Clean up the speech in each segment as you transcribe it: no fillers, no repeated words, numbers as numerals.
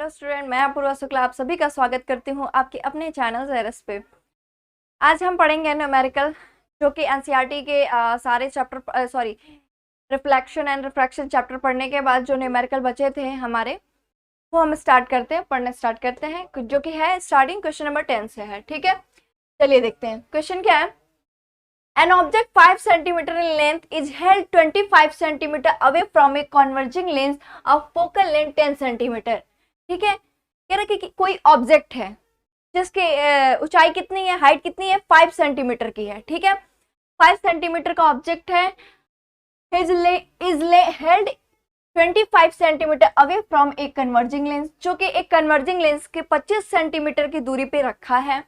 Hello student, मैं अपूर्वा शुक्ला आप सभी का स्वागत करती हूँ आपके अपने चैनल ज़ेरस पे। आज हम पढ़ेंगे न्यूमेरिकल, जो कि एनसीईआरटी के सारे chapter reflection and refraction chapter पढ़ने के बाद जो न्यूमेरिकल बचे थे हमारे, वो हम पढ़ना स्टार्ट करते हैं, जो कि है स्टार्टिंग क्वेश्चन नंबर 10 से है। ठीक है, चलिए देखते हैं क्वेश्चन क्या है। An object 5 cm in length is held 25 cm away from a converging lens of focal length 10 cm। ठीक है, कह रहा कि कोई ऑब्जेक्ट है जिसकी ऊंचाई कितनी है, हाइट कितनी है, 5 सेंटीमीटर की है। ठीक है, 5 सेंटीमीटर का ऑब्जेक्ट है, is held 25 centimetre away from a converging lens, जो कि एक कन्वर्जिंग लेंस के 25 सेंटीमीटर की दूरी पे रखा है।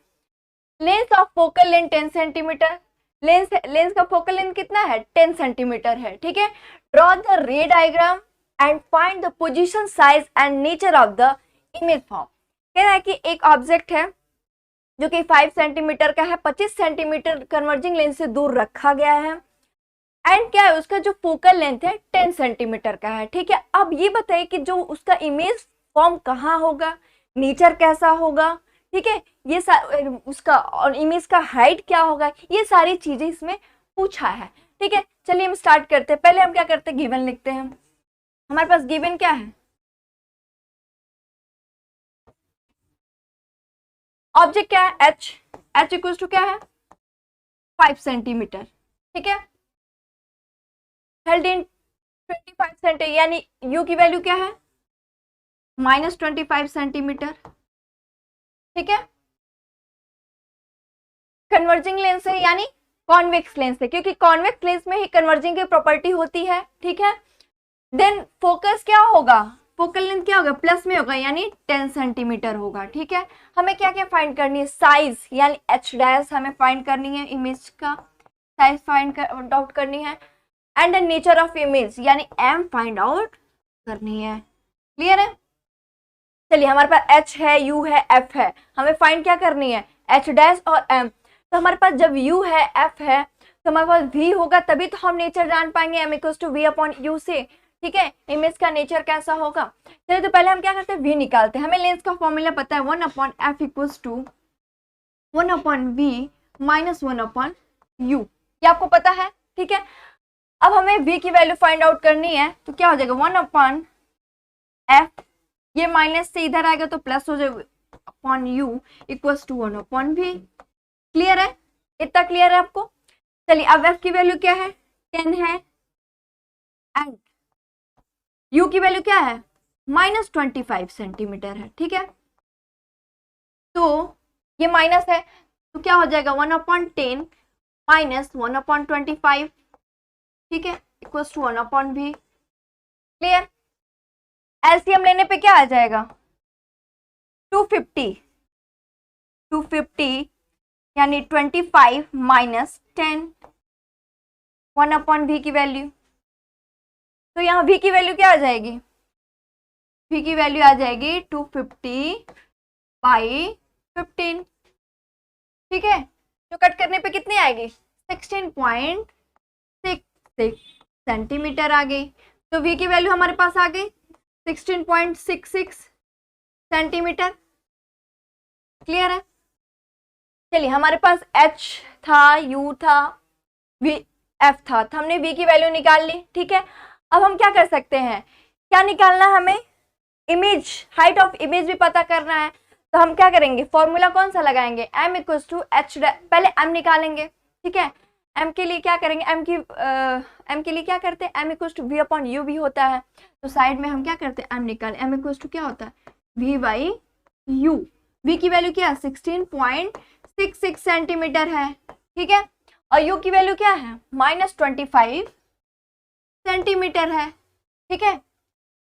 Lens of focal length 10 centimetre, lens का फोकल लेंथ कितना है, 10 सेंटीमीटर है। ठीक है, ड्रॉ द रे diagram and find the position, size and nature of the image form. कह रहा है कि एक ऑब्जेक्ट है जो कि 5 सेंटीमीटर का है, 25 सेंटीमीटर कन्वर्जिंग लेंस से दूर रखा गया है, एंड क्या है, उसका जो फोकल लेंथ है 10 सेंटीमीटर का है। ठीक है, अब ये बताइए कि जो उसका इमेज फॉर्म कहाँ होगा, नेचर कैसा होगा। ठीक है, ये उसका और इमेज का हाइट क्या होगा, ये सारी चीजें इसमें पूछा है। ठीक है, चलिए हम स्टार्ट करते हैं। पहले हम क्या करते हैं, गिवन लिखते हैं। हमारे पास गिवन क्या है, ऑब्जेक्ट क्या है, एच इक्वल टू क्या है, 5 सेंटीमीटर। ठीक है, हेल्ड इन 25 सेंटीमीटर, यानी यू की वैल्यू क्या है, -25 सेंटीमीटर। ठीक है, कन्वर्जिंग लेंस है यानी कॉन्वेक्स लेंस है, क्योंकि कॉन्वेक्स लेंस में ही कन्वर्जिंग की प्रॉपर्टी होती है। ठीक है, देन फोकस क्या होगा, फोकल लेंथ क्या होगा, प्लस में होगा, यानी 10 सेंटीमीटर होगा। ठीक है, हमें क्या क्या फाइंड करनी है, साइज यानी एच डैश हमें फाइंड करनी है, इमेज का साइज फाइंड आउट करनी है, and the nature of image यानी एम फाइंड आउट करनी है। क्लियर है, चलिए हमारे पास एच है, यू है, एफ है, हमें फाइंड क्या करनी है, एच डैश और एम। तो हमारे पास जब यू है, एफ है, तो हमारे पास वी होगा, तभी तो हम नेचर जान पाएंगे, M equals to V upon U से। ठीक है, इमेज का नेचर कैसा होगा। चलिए तो पहले हम क्या करते हैं, वी निकालते हैं। हमें लेंस का फॉर्मूला पता है, 1 upon F equals to 1 upon V minus 1 upon U, ये आपको पता है। ठीक है, अब हमें v की वैल्यू फाइंड आउट करनी है, तो क्या हो जाएगा, 1 अपॉन एफ, ये माइनस से इधर आएगा तो प्लस हो जाएगा, upon U equals to 1 upon v। Clear है, इतना क्लियर है आपको। चलिए अब f की वैल्यू क्या है, 10 है, एंड u की वैल्यू क्या है, -25 सेंटीमीटर है। ठीक है, तो ये माइनस है, तो क्या हो जाएगा, 1 अपॉन 10 माइनस 1 अपॉन 25। ठीक है, equals to 1 upon v। Clear, LCM लेने पे क्या आ जाएगा, 250 यानी 25 माइनस 10, 1 अपॉन v की वैल्यू। तो यहाँ v की वैल्यू क्या आ जाएगी, v की वैल्यू आ जाएगी 250/15। ठीक है, तो कट करने पे कितनी आएगी, 16.66 सेंटीमीटर आ गई। तो v की वैल्यू हमारे पास आ गई 16.66 सेंटीमीटर। क्लियर है, चलिए हमारे पास h था, u था, v f था, तो हमने v की वैल्यू निकाल ली। ठीक है, अब हम क्या कर सकते हैं, क्या निकालना है हमें, इमेज, हाइट ऑफ इमेज भी पता करना है। तो हम क्या करेंगे, फॉर्मूला कौन सा लगाएंगे, m इक्वल्स टू एच, पहले m निकालेंगे। ठीक है, m के लिए क्या करेंगे, m के लिए क्या करते हैं, m equals to v upon u भी होता है, तो साइड में हम क्या करते हैं, m निकालें, m इक्वल्स टू क्या होता है, v/u। v की वैल्यू क्या है, 16.66 सेंटीमीटर है। ठीक है, और u की वैल्यू क्या है, -25 सेंटीमीटर है। ठीक है,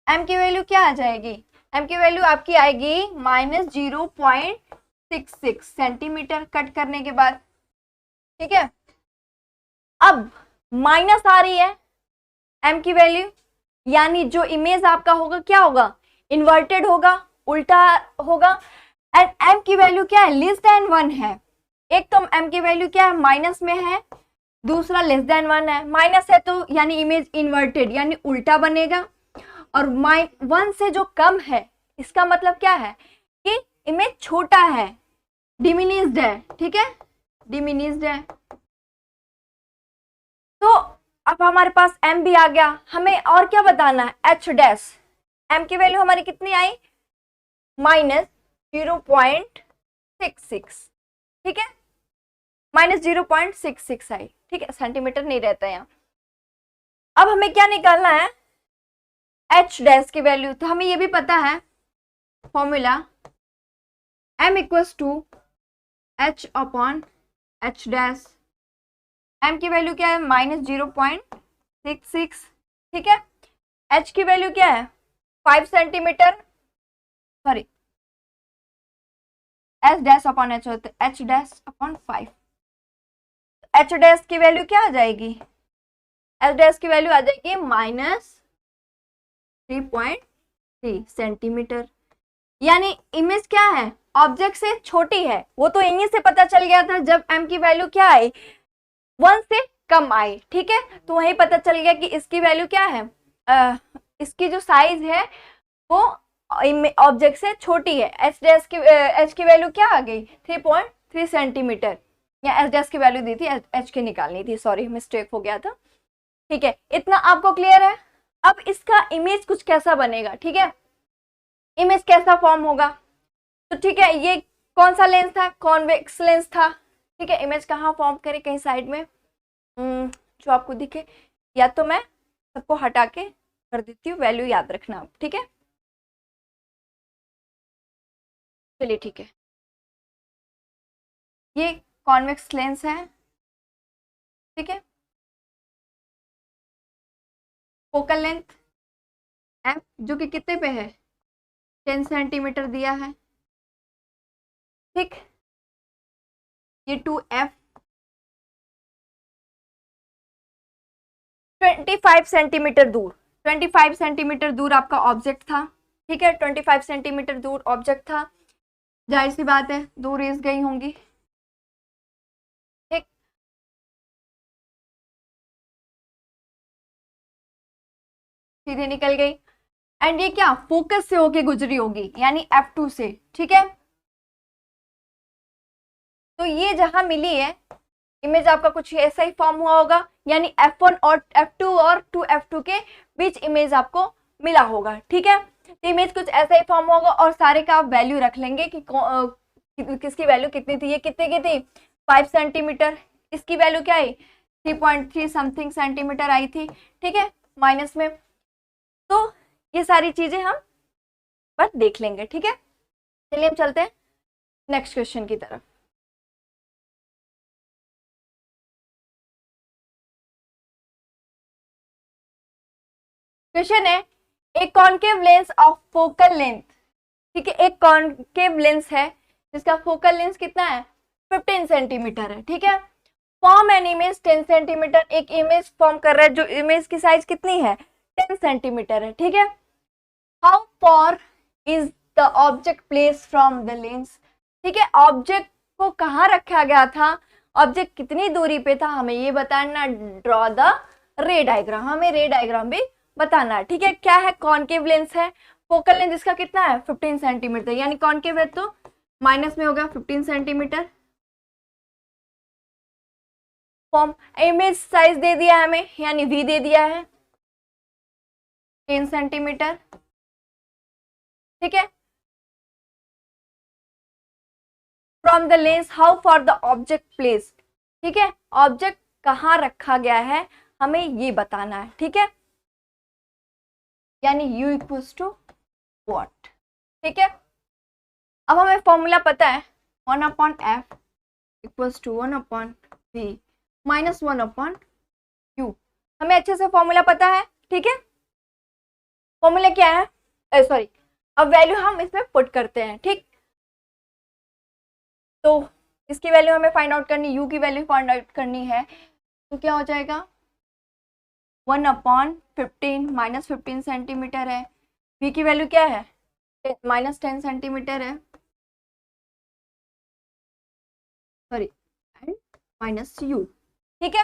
m की वैल्यू क्या आ जाएगी, m की वैल्यू आपकी आएगी -0.66 सेंटीमीटर कट करने के बाद। ठीक है, अब माइनस आ रही है m की वैल्यू, यानी जो इमेज आपका होगा क्या होगा, इन्वर्टेड होगा, उल्टा होगा, एंड m की वैल्यू क्या है, लेस देन 1 है। एक तो m की वैल्यू क्या है, माइनस में है, दूसरा लेस देन 1 है। माइनस है तो यानी इमेज इन्वर्टेड यानी उल्टा बनेगा, और 1 से जो कम है इसका मतलब क्या है कि इमेज छोटा है, डिमिनिश्ड है, ठीक है, डिमिनिश्ड है। तो अब हमारे पास m भी आ गया, हमें और क्या बताना है, h डैश। m की वैल्यू हमारी कितनी आई, -0.66, ठीक है, -0.66 आई, ठीक है, सेंटीमीटर नहीं रहता है यहाँ। अब हमें क्या निकालना है, h डैश की वैल्यू। तो हमें ये भी पता है formula m equals to h upon h dash. m की वैल्यू क्या है, -0.66, ठीक है। h की वैल्यू क्या है, 5 centimetre, sorry h dash upon h होता है, h dash upon 5। h dash की वैल्यू क्या आ जाएगी, h डैश की वैल्यू आ जाएगी -3.3 सेंटीमीटर। यानी इमेज क्या है, ऑब्जेक्ट से छोटी है। वो तो यहीं से पता चल गया था जब m की वैल्यू क्या आई, 1 से कम आई, ठीक है। तो वही पता चल गया कि इसकी वैल्यू क्या है, इसकी जो साइज है वो ऑब्जेक्ट से छोटी है। एच डैश की एच की वैल्यू क्या आ गई, 3.3 सेंटीमीटर। या एच डैश की वैल्यू दी थी, एच की निकालनी थी, सॉरी मिस्टेक हो गया था, ठीक है। इतना आपको क्लियर है। अब इसका इमेज कुछ कैसा बनेगा, ठीक है, इमेज कैसा फॉर्म होगा। तो ठीक है, ये कौन सा लेंस था, कॉन्वेक्स लेंस था, ठीक है। इमेज कहाँ फॉर्म करे, कहीं साइड में जो आपको दिखे, या तो मैं सबको हटा के कर देती हूँ, वैल्यू याद रखना आप, ठीक है। चलिए ठीक है, ये कॉन्वेक्स लेंस है, ठीक है। फोकल लेंथ एफ जो कि कितने पे है, 10 सेंटीमीटर दिया है, ठीक। ये 2f 25 सेंटीमीटर दूर, 25 सेंटीमीटर दूर आपका ऑब्जेक्ट था, ठीक है। 25 सेंटीमीटर दूर ऑब्जेक्ट था, जाहिर सी बात है दो रेज गई होंगी, ठीक। सीधे निकल गई, एंड ये क्या फोकस से होके गुजरी होगी, यानी F2 से, ठीक है। तो ये जहां मिली है इमेज, आपका कुछ ऐसा ही फॉर्म हुआ होगा, यानी F1 और F2 और 2F2 के बीच इमेज आपको मिला होगा, ठीक है। तो इमेज कुछ ऐसा ही फॉर्म होगा, और सारे का आप वैल्यू रख लेंगे कि किसकी वैल्यू कितनी थी। ये कितने की थी, 5 सेंटीमीटर, इसकी वैल्यू क्या आई, 3.3 समथिंग सेंटीमीटर आई थी, ठीक है, माइनस में। तो ये सारी चीजें हम बस देख लेंगे, ठीक है। चलिए हम चलते हैं नेक्स्ट क्वेश्चन की तरफ। क्वेश्चन है, एक concave lens of focal length, ठीक है, एक कॉन्केव लेंस है जिसका फोकल लेंस कितना है, 15 सेंटीमीटर है, ठीक है। फॉर्म एन इमेज 10 सेंटीमीटर, एक इमेज फॉर्म कर रहा है जो इमेज की साइज कितनी है, 10 सेंटीमीटर है, ठीक है। How for is the object place from the lens, ठीक है। ऑब्जेक्ट को कहाँ रखा गया था, ऑब्जेक्ट कितनी दूरी पे था, हमें ये बताना। ड्रॉ द रे डायग्राम, हमें रे डायग्राम भी बताना है, ठीक है। क्या है, कॉन्केव लेंस है, फोकल लेंथ इसका कितना है, 15 सेंटीमीटर, यानी कॉन्केव है तो माइनस में होगा 15 सेंटीमीटर। फॉर्म इमेज साइज दे दिया है हमें, यानी वी दे दिया है 10 सेंटीमीटर, ठीक है। From the lens how for the object place, ठीक है, ऑब्जेक्ट कहाँ रखा गया है हमें ये बताना है, ठीक है, यानी u इक्वल्स टू वॉट, ठीक है। अब हमें फॉर्मूला पता है 1/f equals to 1/v minus 1/q, हमें अच्छे से फॉर्मूला पता है, ठीक है। फॉर्मूला क्या है, सॉरी, अब वैल्यू हम इसमें पुट करते हैं, ठीक। तो इसकी वैल्यू हमें फाइंड आउट करनी, u की वैल्यू फाइंड आउट करनी है, तो क्या हो जाएगा 1/15 माइनस 15 सेंटीमीटर है, v की वैल्यू क्या है -10 सेंटीमीटर है, सॉरी, एंड माइनस u, ठीक है।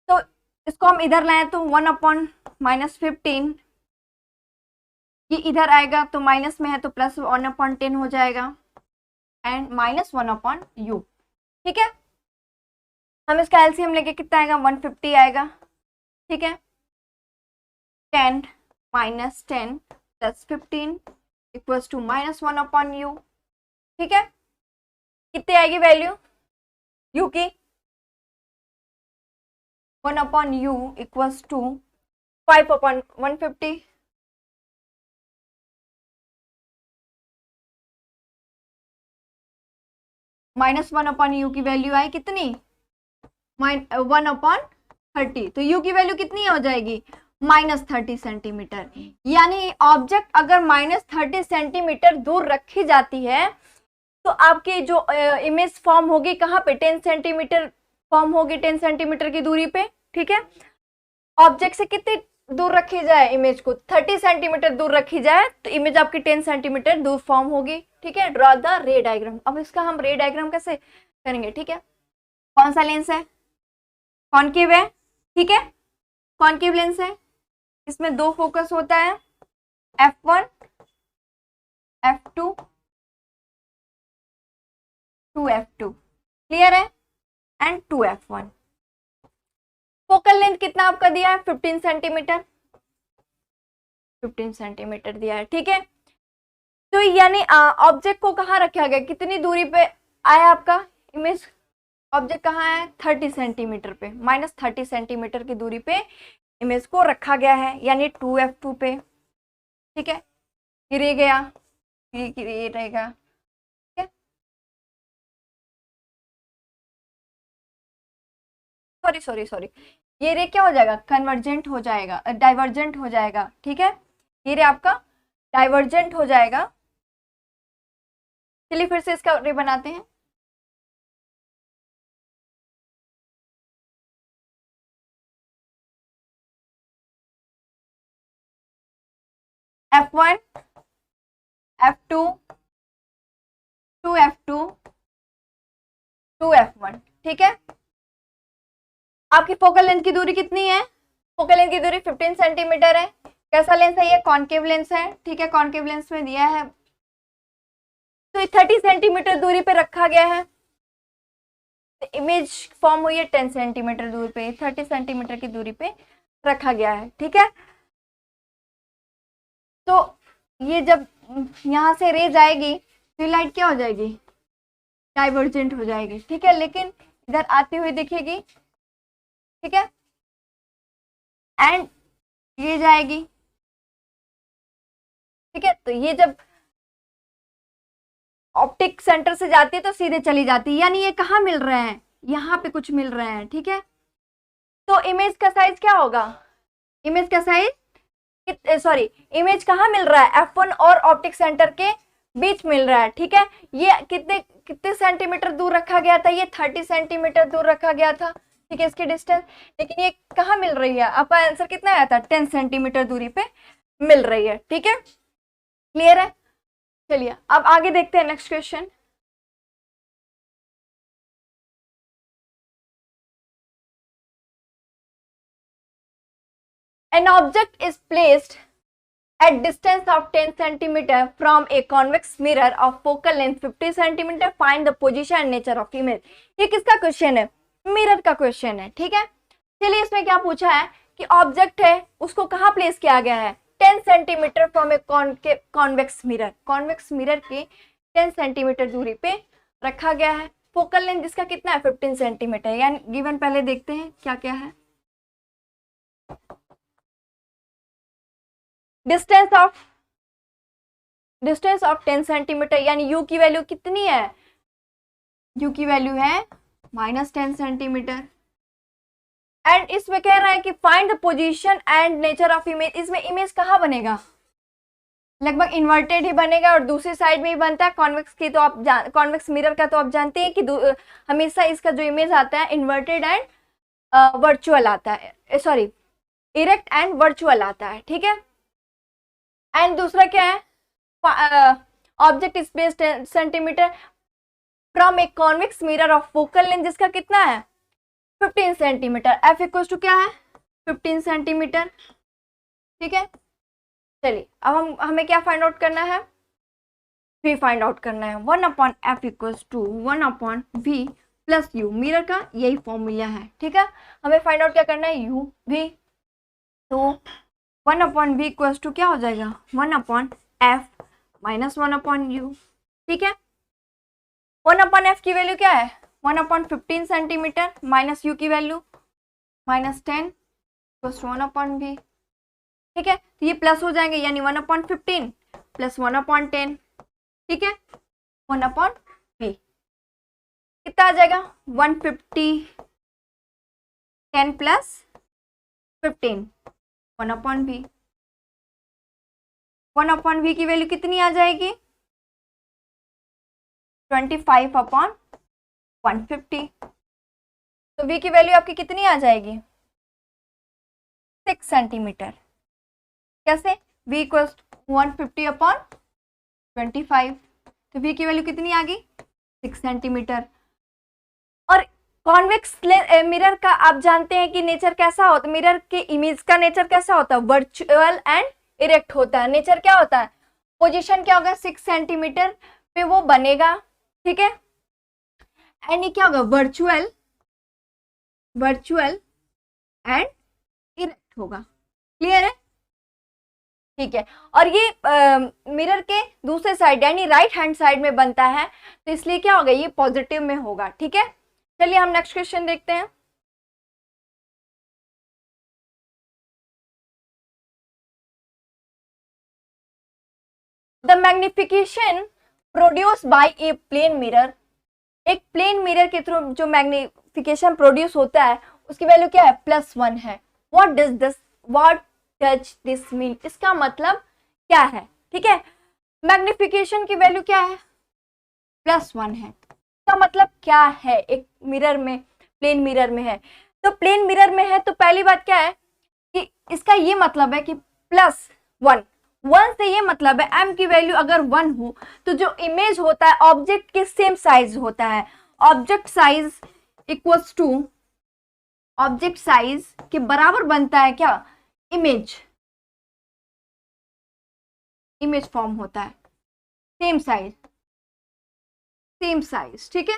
तो इसको हम इधर लाए तो 1/-15 ये इधर आएगा तो माइनस में है तो प्लस 1/10 हो जाएगा एंड माइनस 1/u। ठीक है, हम इसका एलसीएम लेके कितना आएगा 150 आएगा। ठीक है, 10 minus 10 plus 15 equals to minus 1/u। ठीक है, कितनी आएगी वैल्यू u की 1/u equals to 5/150। Minus 1/u की वैल्यू आई कितनी 1/30, तो u की वैल्यू कितनी हो जाएगी -30 सेंटीमीटर। यानी ऑब्जेक्ट अगर -30 सेंटीमीटर दूर रखी जाती है तो आपकी जो इमेज फॉर्म होगी कहाँ पे 10 सेंटीमीटर फॉर्म होगी, 10 सेंटीमीटर की दूरी पे। ठीक है, ऑब्जेक्ट से कितनी दूर रखी जाए इमेज को 30 सेंटीमीटर दूर रखी जाए तो इमेज आपकी 10 सेंटीमीटर दूर फॉर्म होगी। ठीक है, ड्रॉ द रे डायग्राम। अब इसका हम रे डायग्राम कैसे करेंगे। ठीक है, कौन सा लेंस है कॉनकेव है। ठीक है, कॉनकेव लेंस है, इसमें दो फोकस होता है f1 f2 2f2 क्लियर है एंड 2f1। फोकल लेंथ कितना आपका दिया है 15 सेंटीमीटर, 15 सेंटीमीटर दिया है। ठीक है, तो यानी ऑब्जेक्ट को कहाँ रखा गया, कितनी दूरी पे आया आपका इमेज, ऑब्जेक्ट कहाँ है 30 सेंटीमीटर पे, -30 सेंटीमीटर की दूरी पे इमेज को रखा गया है यानी 2f2 पे। ठीक है, ये रह गया, ये रहेगा। ठीक है, सॉरी ये रे क्या हो जाएगा कन्वर्जेंट हो जाएगा, डाइवर्जेंट हो जाएगा। ठीक है, ये रे आपका डाइवर्जेंट हो जाएगा। चलिए फिर से इसका रे बनाते हैं। f1 f2 2f2 2f1। ठीक है, आपकी फोकल लेंथ की दूरी कितनी है, फोकल लेंथ की दूरी 15 सेंटीमीटर है। कैसा लेंस है ये कॉनकेव लेंस है। ठीक है, कॉनकेव लेंस में दिया है तो 30 सेंटीमीटर दूरी पे रखा गया है, इमेज फॉर्म हुई है 10 सेंटीमीटर दूर पे, 30 सेंटीमीटर की दूरी पे रखा गया है। ठीक है, तो ये जब यहाँ से रेज आएगी तो लाइट क्या हो जाएगी डाइवर्जेंट हो जाएगी। ठीक है, लेकिन इधर आती हुई दिखेगी। ठीक है, एंड ये जाएगी। ठीक है, तो ये जब ऑप्टिक सेंटर से जाती है तो सीधे चली जाती है, यानी ये कहाँ मिल रहे हैं यहाँ पे कुछ मिल रहे हैं। ठीक है, तो इमेज का साइज क्या होगा, इमेज का साइज सॉरी इमेज कहाँ मिल रहा है f1 और ऑप्टिक सेंटर के बीच मिल रहा है। ठीक है, ये कितने कितने सेंटीमीटर दूर रखा गया था, ये 30 सेंटीमीटर दूर रखा गया था। ठीक है, इसकी डिस्टेंस, लेकिन ये कहाँ मिल रही है, आपका आंसर कितना आया था 10 सेंटीमीटर दूरी पे मिल रही है। ठीक है, क्लियर है। चलिए अब आगे देखते हैं next question. An object is placed at distance of 10 cm from a convex mirror of focal length 50 cm. Find the position and nature of image. ये किसका क्वेश्चन है, मिरर का क्वेश्चन है। ठीक है, चलिए इसमें क्या पूछा है कि ऑब्जेक्ट है उसको कहाँ प्लेस किया गया है 10 centimetre from a convex mirror, convex mirror के 10 सेंटीमीटर दूरी पे रखा गया है। फोकल लेंथ जिसका कितना है 15 सेंटीमीटर, यानी गिवन पहले देखते हैं क्या क्या है। डिस्टेंस ऑफ 10 सेंटीमीटर, यानी u की वैल्यू कितनी है, u की वैल्यू है -10 सेंटीमीटर। एंड इसमें कह रहा है कि find the position and nature of image. इसमें इमेज कहाँ बनेगा, लगभग इन्वर्टेड ही बनेगा और दूसरी साइड में ही बनता है। कॉन्वेक्स की तो आप कॉन्वेक्स मिरर का तो आप जानते हैं कि हमेशा इसका जो इमेज आता है इन्वर्टेड एंड वर्चुअल आता है, सॉरी इरेक्ट एंड वर्चुअल आता है। ठीक है, एंड दूसरा क्या है object is placed 10 centimetre from a convex mirror of focal length जिसका कितना है 15 सेंटीमीटर। एफ इक्वल टू क्या है 15 सेंटीमीटर। ठीक है, चलिए अब हमें क्या फाइंड आउट करना है, v फाइंड आउट करना है। 1/f equals to 1/v plus u, mirror का यही फॉर्मूला है, ठीक है। हमें फाइंड आउट क्या करना है, u v, तो 1/v इक्वल्स टू क्या हो जाएगा 1/f माइनस 1/u, ठीक है। 1/f की वैल्यू क्या है 1/15 सेंटीमीटर माइनस u की वैल्यू -10 इक्वल्स टू 1/v, ठीक है। तो ये प्लस हो जाएंगे यानी 1/15 प्लस 1/10, ठीक है। 1/v कितना आ जाएगा 150, 10 प्लस 15 1/v। 1/v की वैल्यू कितनी आ जाएगी 25/150, तो v की वैल्यू आपकी कितनी आ जाएगी 6 सेंटीमीटर। कैसे v इक्वल्स 150/25, तो v की वैल्यू कितनी आ गई 6 सेंटीमीटर। और कॉन्वेक्स मिरर का आप जानते हैं कि नेचर कैसा होता है, मिरर के इमेज का नेचर कैसा होता है वर्चुअल एंड इरेक्ट होता है। नेचर क्या होता है, पोजीशन क्या होगा 6 सेंटीमीटर पे वो बनेगा, ठीक है। एंड ये क्या होगा वर्चुअल एंड इरेक्ट होगा, क्लियर है, ठीक है। और ये मिरर के दूसरे साइड यानी राइट हैंड साइड में बनता है, तो इसलिए क्या होगा ये पॉजिटिव में होगा, ठीक है। चलिए हम नेक्स्ट क्वेश्चन देखते हैं। The magnification produce by a plane mirror, एक प्लेन मिरर के थ्रू जो मैग्निफिकेशन प्रोड्यूस होता है उसकी वैल्यू क्या है +1 है। व्हाट डज दिस मीन, इसका मतलब क्या है, ठीक है। मैग्निफिकेशन की वैल्यू क्या है +1 है, इसका मतलब क्या है, एक मिरर में प्लेन मिरर में है, तो प्लेन मिरर में है तो पहली बात क्या है कि इसका ये मतलब है कि +1 से ये मतलब है m की वैल्यू अगर 1 हो तो जो इमेज होता है ऑब्जेक्ट के सेम साइज होता है, object size equals to object size के बराबर बनता है क्या इमेज फॉर्म होता है, सेम साइज, ठीक है।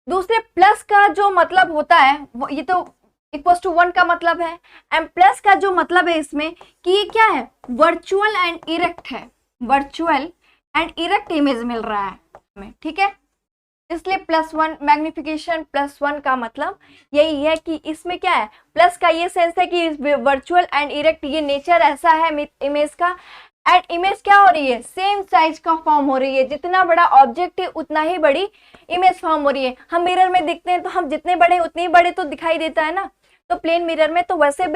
दूसरे प्लस का जो मतलब होता है वो ये तो इक्वल्स टू 1 का मतलब है, एंड प्लस का जो मतलब है इसमें कि ये क्या है वर्चुअल एंड इरेक्ट है, वर्चुअल एंड इरेक्ट इमेज मिल रहा है हमें, ठीक है। इसलिए +1 मैग्निफिकेशन +1 का मतलब यही है कि इसमें क्या है प्लस का ये सेंस है कि वर्चुअल एंड इरेक्ट ये नेचर ऐसा है इमेज का, एंड इमेज क्या हो रही है सेम साइज का फॉर्म हो रही है, जितना बड़ा ऑब्जेक्ट है उतना ही बड़ी इमेज फॉर्म हो रही है। हम मिरर में दिखते हैं तो हम जितने बड़े उतने ही बड़े तो दिखाई देता है ना, तो प्लेन मिरर में तो वैसे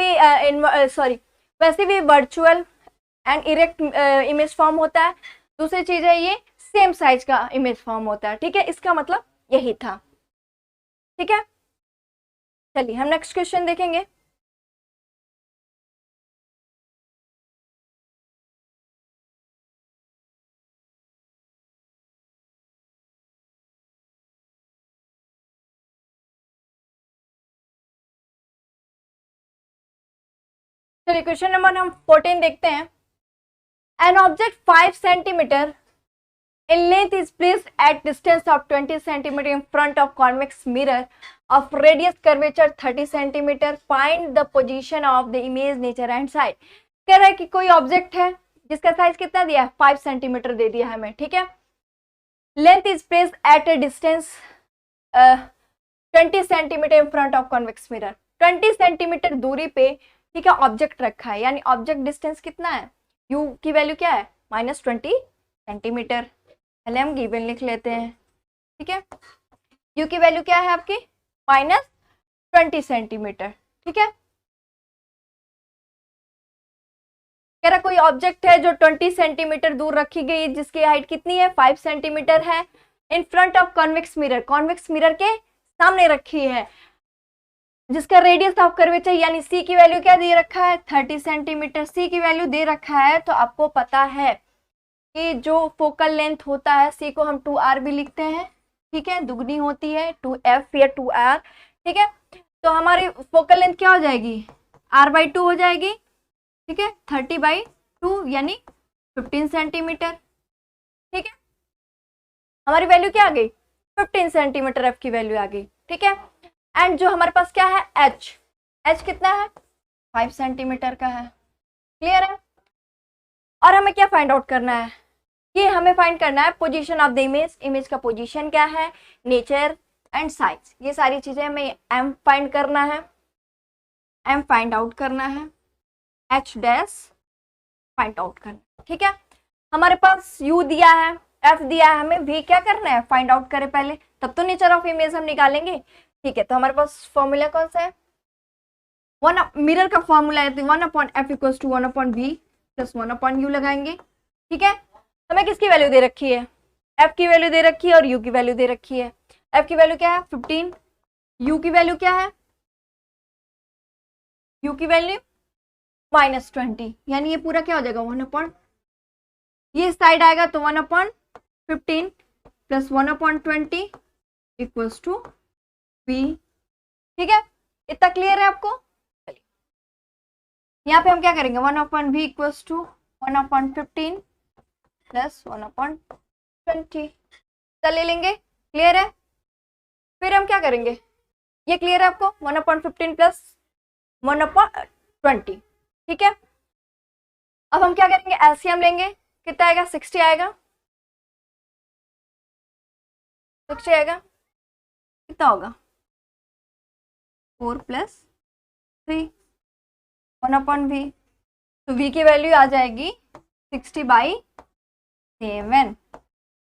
भी virtual and erect image form होता है। दूसरी चीज है ये सेम साइज का इमेज फॉर्म होता है, ठीक है। इसका मतलब यही था, ठीक है। चलिए हम नेक्स्ट क्वेश्चन देखेंगे। चलिए क्वेश्चन नंबर हम 14 देखते हैं। An object 5 centimetre in length is placed at distance of 20 cm in front of convex mirror of radius curvature 30 cm. Find the position of the image nature and side. कह रहा है कि कोई object है जिसका साइज कितना दिया है 5 सेंटीमीटर दे दिया है हमें, ठीक है। Length is placed at A distance 20 centimetre in front of convex mirror, 20 centimetre दूरी पे, ठीक है, ऑब्जेक्ट रखा है, यानी ऑब्जेक्ट डिस्टेंस कितना है u की वैल्यू क्या है -20 सेंटीमीटर। पहले हम गिवन लिख लेते हैं, ठीक है। u की वैल्यू क्या है आपकी -20 सेंटीमीटर, ठीक है। कह रहा कोई ऑब्जेक्ट है जो 20 सेंटीमीटर दूर रखी गई जिसकी हाइट कितनी है 5 सेंटीमीटर है, in front of convex mirror के सामने रखी है, जिसका रेडियस ऑफ कर्वेचर यानी c की वैल्यू क्या दे रखा है 30 सेंटीमीटर। c की वैल्यू दे रखा है तो आपको पता है कि जो फोकल लेंथ होता है c को हम 2r भी लिखते हैं, ठीक है, दुगनी होती है 2f या 2r, ठीक है। तो हमारी फोकल लेंथ क्या हो जाएगी r/2 हो जाएगी, ठीक है, 30/2 यानी 15 सेंटीमीटर। ठीक है, हमारी वैल्यू क्या आ गई, 15 सेंटीमीटर एफ की वैल्यू आ गई। ठीक है, एंड जो हमारे पास क्या है एच, एच कितना है 5 सेंटीमीटर का है। क्लियर है। और हमें क्या फाइंड आउट करना है, ये हमें फाइंड करना है position of the image, image का पोजीशन क्या है, नेचर एंड साइज, ये सारी चीजें हमें एम फाइंड करना है, एम फाइंड आउट करना है, एच डैश फाइंड आउट करना है। ठीक है, हमारे पास यू दिया है, एफ दिया है, हमें भी क्या करना है फाइंड आउट करें पहले, तब तो नेचर ऑफ इमेज हम निकालेंगे। ठीक है, तो हमारे पास फॉर्मूला कौन सा है, वन मिरर का फॉर्मूला है 1/f = 1/v + 1/u लगाएंगे। ठीक है, हमें किसकी वैल्यू दे रखी है, एफ की वैल्यू दे रखी है और यू की वैल्यू दे रखी है। एफ की वैल्यू क्या है 15, यू की वैल्यू क्या है, यू की वैल्यू -20, यानी ये पूरा क्या हो जाएगा 1/, ये साइड आएगा तो 1/15 + 1/20 = v। ठीक है, इतना क्लियर है आपको। चलिए यहाँ पे हम क्या करेंगे 1/v = 1/15 + 1/20 ले लेंगे। क्लियर है, फिर हम क्या करेंगे, ये क्लियर है आपको 1/15 + 1/20। ठीक है, अब हम क्या करेंगे एलसीएम लेंगे, कितना आएगा 60 आएगा, 60 आएगा, कितना होगा 4 + 3 1/v, तो v की वैल्यू आ जाएगी 60/7।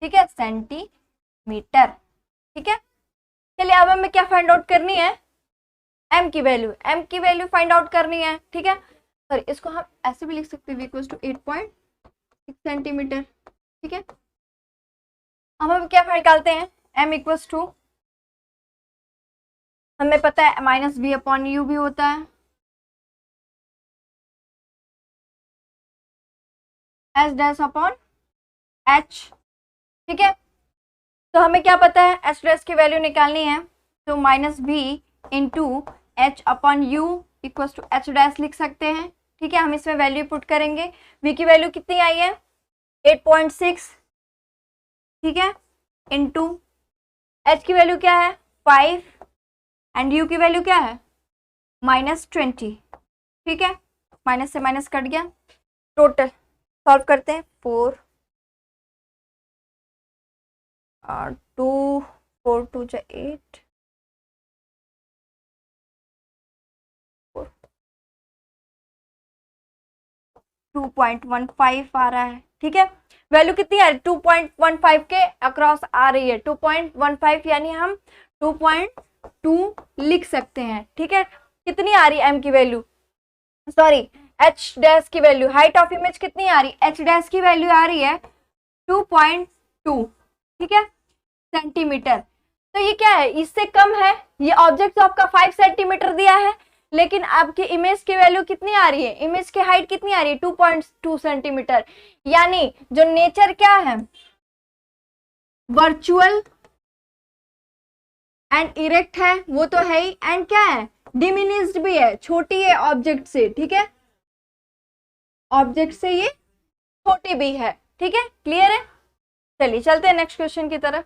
ठीक है, सेंटीमीटर। ठीक है, चलिए अब हमें क्या फाइंड आउट करनी है, m की वैल्यू, m की वैल्यू फाइंड आउट करनी है। ठीक है, सॉरी इसको हम ऐसे भी लिख सकते हैं v = 8.6 सेंटीमीटर। ठीक है, अब हम क्या निकालते हैं m = हमें पता है -v/u भी होता है, h'/h। ठीक है, तो हमें क्या पता है h' की वैल्यू निकालनी है, तो -v × h/u = h' लिख सकते हैं। ठीक है, हम इसमें वैल्यू पुट करेंगे, v की वैल्यू कितनी आई है 8.6। ठीक है, इंटू h की वैल्यू क्या है 5 एंड u की वैल्यू क्या है -20। ठीक है, माइनस से माइनस कट गया, टोटल सॉल्व करते हैं 4 2 4 2 = 8 2.15 आ रहा है। ठीक है, वैल्यू कितनी आ रही है 2.15 के अक्रॉस आ रही है, 2.15 यानी हम 2.2 लिख सकते हैं। ठीक है, कितनी आ रही है m की वैल्यू, सॉरी h' की वैल्यू, हाइट ऑफ इमेज कितनी आ रही है h' की वैल्यू आ रही है 2.2। ठीक है, सेंटीमीटर, तो ये क्या है इससे कम है, ये ऑब्जेक्ट तो आपका 5 सेंटीमीटर दिया है, लेकिन आपकी इमेज की वैल्यू कितनी आ रही है, इमेज की हाइट कितनी आ रही है 2.2 सेंटीमीटर, यानी जो नेचर क्या है वर्चुअल एंड इरेक्ट है वो तो है ही, एंड क्या है डिमिनिश्ड भी है, छोटी है ऑब्जेक्ट से। ठीक है, ऑब्जेक्ट से ये छोटी भी है। ठीक है, क्लियर है। चलिए चलते हैं नेक्स्ट क्वेश्चन की तरफ।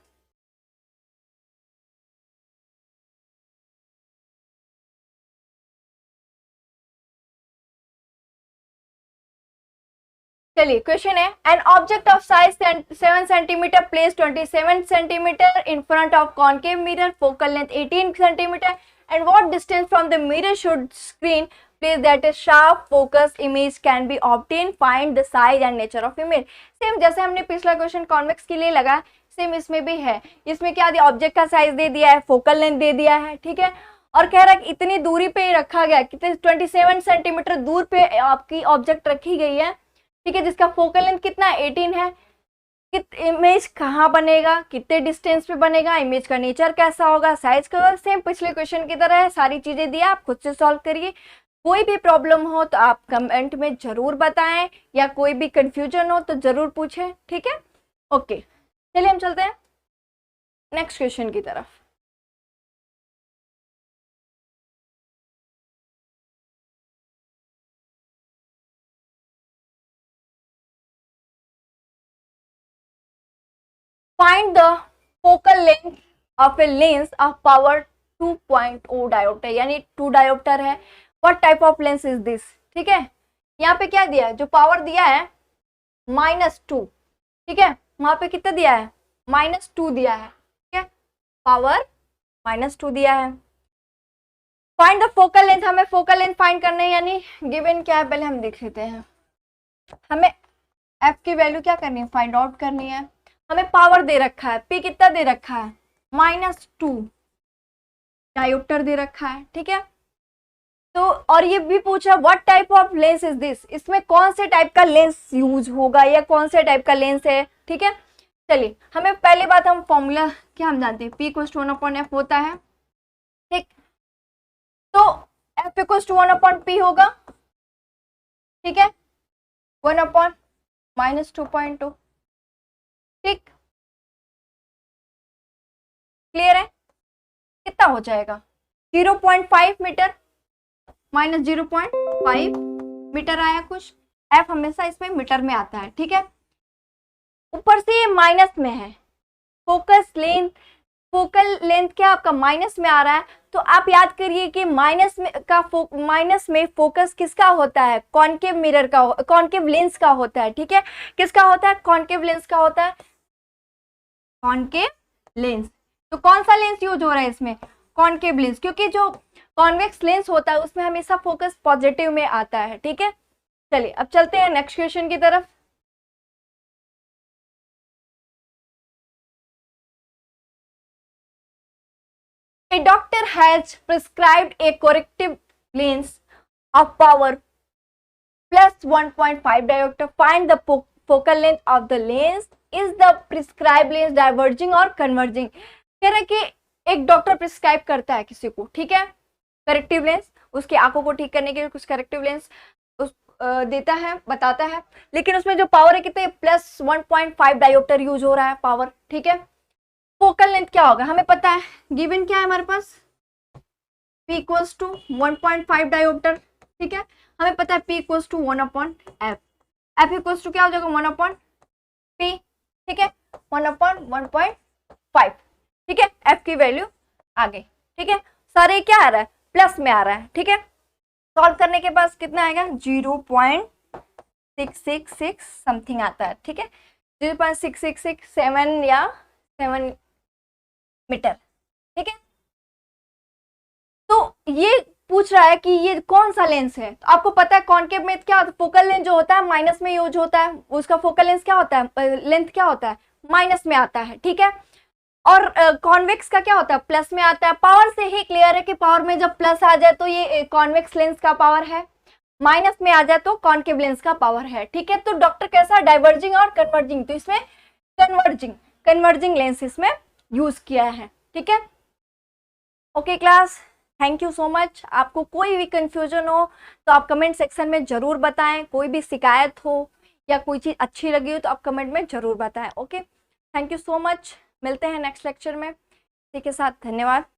चलिए क्वेश्चन है, an object of size 7 centimetre place 27 centimetre in front of concave mirror, focal length 18 centimetre, and what distance from the mirror should screen place that A sharp focus image can be obtain, find the size and nature of image. Same जैसे हमने पिछला question convex के लिए लगा, same इसमें भी है। इसमें क्या दिया, ऑब्जेक्ट का साइज दे दिया है, फोकल लेंथ दे दिया है। ठीक है, और कह रहा है कि इतनी दूरी पे रखा गया, कितने 27 सेंटीमीटर दूर पे आपकी ऑब्जेक्ट रखी गई है। ठीक है, जिसका फोकल लेंथ कितना 18 है, इमेज कहाँ बनेगा, कितने डिस्टेंस पे बनेगा, इमेज का नेचर कैसा होगा, साइज का सेम पिछले क्वेश्चन की तरह है, सारी चीजें दी आप खुद से सॉल्व करिए। कोई भी प्रॉब्लम हो तो आप कमेंट में जरूर बताएं, या कोई भी कंफ्यूजन हो तो जरूर पूछें। ठीक है, ओके, चलिए हम चलते हैं नेक्स्ट क्वेश्चन की तरफ। Find the focal length of a lens of power 2.0 dioptre, यानी 2 डायोप्टर है। What type of lens is this, ठीक है। यहाँ पे क्या दिया है, जो पावर दिया है -2, ठीक है, वहां पे कितना दिया है, -2 दिया है, ठीक है, पावर -2 दिया है। फाइंड द फोकल लेंथ, हमें फोकल लेंथ फाइंड करना है, यानी गिवन क्या है पहले हम देख लेते हैं। हमें एफ की वैल्यू क्या करनी है, फाइंड आउट करनी है। हमें पावर दे रखा है, पी कितना दे रखा है, -2 डायोप्टर दे रखा है, ठीक है। तो और ये भी पूछा what type of lens is this, इसमें कौन से टाइप का लेंस यूज होगा या कौन से टाइप का लेंस है, ठीक है। चलिए हमें पहली बात, हम फॉर्मूला क्या हम जानते हैं, P = 1/f होता है, ठीक। तो F = 1/P होगा, ठीक है, 1/-2.2, ठीक, क्लियर है। कितना हो जाएगा, 0.5 मीटर -0.5 मीटर आया कुछ। F हमेशा इसमें मीटर में आता है, ठीक है। ऊपर से ये माइनस में है, फोकल लेंथ क्या आपका माइनस में आ रहा है, तो आप याद करिए कि माइनस में फोकस किसका होता है, कॉनकेव मिरर का, कॉनकेव लेंस का होता है, ठीक है। किसका होता है, कॉनकेव लेंस का होता है, कॉनकेव लेंस। तो कौन सा लेंस यूज हो रहा है इसमें, कॉनकेव लेंस, क्योंकि जो कॉन्वेक्स लेंस होता है उसमें हमेशा फोकस पॉजिटिव में आता है, ठीक है। चलिए अब चलते हैं नेक्स्ट क्वेश्चन की तरफ। A doctor has prescribed a corrective lens of power +1.5 diopter. Find the focal length of the lens. Is the prescribed lens diverging or converging? कह रहा है कि एक डॉक्टर प्रिस्क्राइब करता है किसी को, ठीक है, करेक्टिव लेंस, उसकी आंखों को ठीक करने के लिए कुछ करेक्टिव लेंस देता है, बताता है, लेकिन उसमें जो पावर है कितने, +1.5 डायोप्टर यूज हो रहा है पावर, ठीक है। फोकल लेंथ क्या होगा हमें पता है, गिवन क्या है हमारे पास, P = 1.5 डायोप्टर, ठीक है। हमें पता है P = 1/f, F = क्या हो जाएगा 1/P, ठीक है, 1/1.5, ठीक है। F की वैल्यू आ गई, ठीक है। सारे क्या आ रहा है, प्लस में आ रहा है, ठीक है। सॉल्व करने के बाद कितना आएगा, 0.666 समथिंग आता है, ठीक है, 0.6667 या 7 मीटर, ठीक है। तो ये पूछ रहा है कि ये कौन सा लेंस है, तो आपको पता है कॉनकेव में क्या फोकल लेंथ जो होता है माइनस में यूज होता है, उसका फोकल लेंथ क्या होता है, लेंथ क्या होता है, माइनस में आता है, ठीक है। और कॉन्वेक्स का क्या होता है, प्लस में आता है। पावर से ही क्लियर है कि पावर में जब प्लस आ जाए तो ये कॉन्वेक्स लेंस का पावर है, माइनस में आ जाए तो कॉनकेव लेंस का पावर है, ठीक है। तो डॉक्टर कैसा, डाइवर्जिंग और कन्वर्जिंग, तो इसमें कन्वर्जिंग लेंस इसमें यूज किया है, ठीक है। Okay class, thank you so much. आपको कोई भी कंफ्यूजन हो तो आप कमेंट सेक्शन में जरूर बताएं, कोई भी शिकायत हो या कोई चीज़ अच्छी लगी हो तो आप कमेंट में जरूर बताएं। Okay, thank you so much, मिलते हैं नेक्स्ट लेक्चर में, इसी के साथ धन्यवाद।